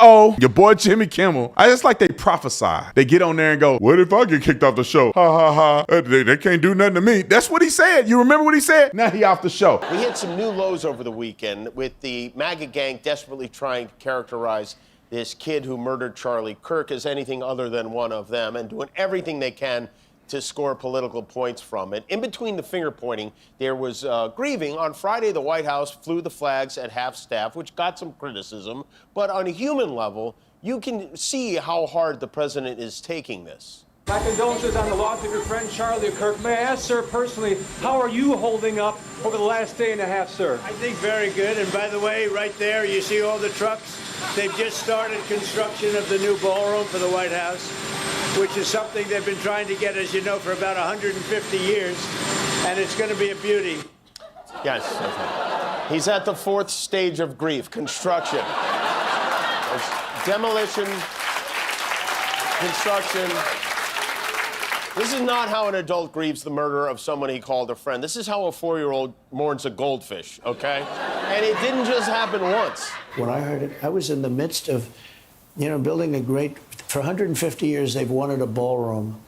uh-oh, your boy Jimmy Kimmel. I just like they prophesy. They get on there and go, what if I get kicked off the show? Ha ha ha. They can't do nothing to me. That's what he said. You remember what he said? Now he off the show. We hit some new lows over the weekend with the MAGA gang desperately trying to characterize this kid who murdered Charlie Kirk as anything other than one of them and doing everything they can to score political points from it. In between the finger pointing, there was grieving. On Friday, the White House flew the flags at half-staff, which got some criticism. But on a human level, you can see how hard the president is taking this. My condolences on the loss of your friend Charlie Kirk. May I ask, sir, personally, how are you holding up over the last day and a half, sir? I think very good. And by the way, right there, you see all the trucks? They've just started construction of the new ballroom for the White House, which is something they've been trying to get, as you know, for about 150 years. And it's going to be a beauty. Yes. Okay. He's at the fourth stage of grief, construction. It's demolition, construction. This is not how an adult grieves the murder of someone he called a friend. This is how a 4-year-old mourns a goldfish, okay? And it didn't just happen once. When I heard it, I was in the midst of, building a great, for 150 years, they've wanted a ballroom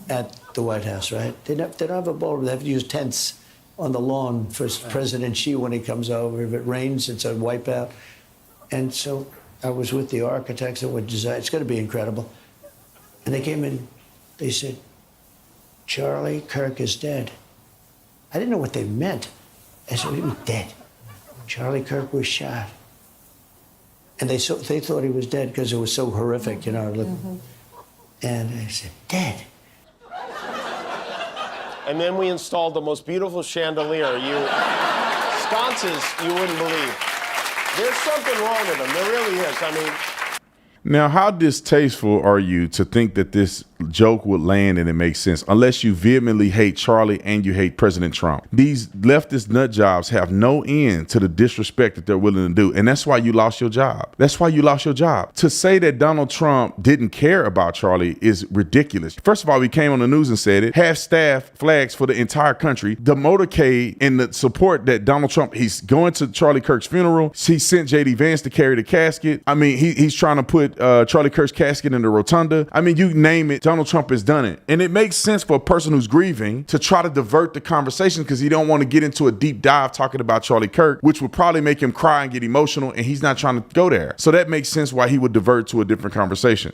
at the White House, right? They don't have a ballroom. They have to use tents on the lawn for President Xi when he comes over. If it rains, it's a wipeout. And so I was with the architects that would design. It's going to be incredible. And they came in, they said, Charlie Kirk is dead. I didn't know what they meant. I said, what do you mean dead? Charlie Kirk was shot. And they thought he was dead because it was so horrific, And I said, dead. And then we installed the most beautiful chandelier. Sconces you wouldn't believe. There's something wrong with them. There really is. I mean. Now, how distasteful are you to think that this joke would land and it makes sense unless you vehemently hate Charlie and you hate President Trump? These leftist nut jobs have no end to the disrespect that they're willing to do. And that's why you lost your job. That's why you lost your job. To say that Donald Trump didn't care about Charlie is ridiculous. First of all, we came on the news and said it. Half-staff flags for the entire country. The motorcade and the support that Donald Trump, he's going to Charlie Kirk's funeral. He sent J.D. Vance to carry the casket. I mean, he's trying to put Charlie Kirk's casket in the rotunda. I mean, you name it, Donald Trump has done it. And it makes sense for a person who's grieving to try to divert the conversation because he don't want to get into a deep dive talking about Charlie Kirk, which would probably make him cry and get emotional, and he's not trying to go there. So that makes sense why he would divert to a different conversation.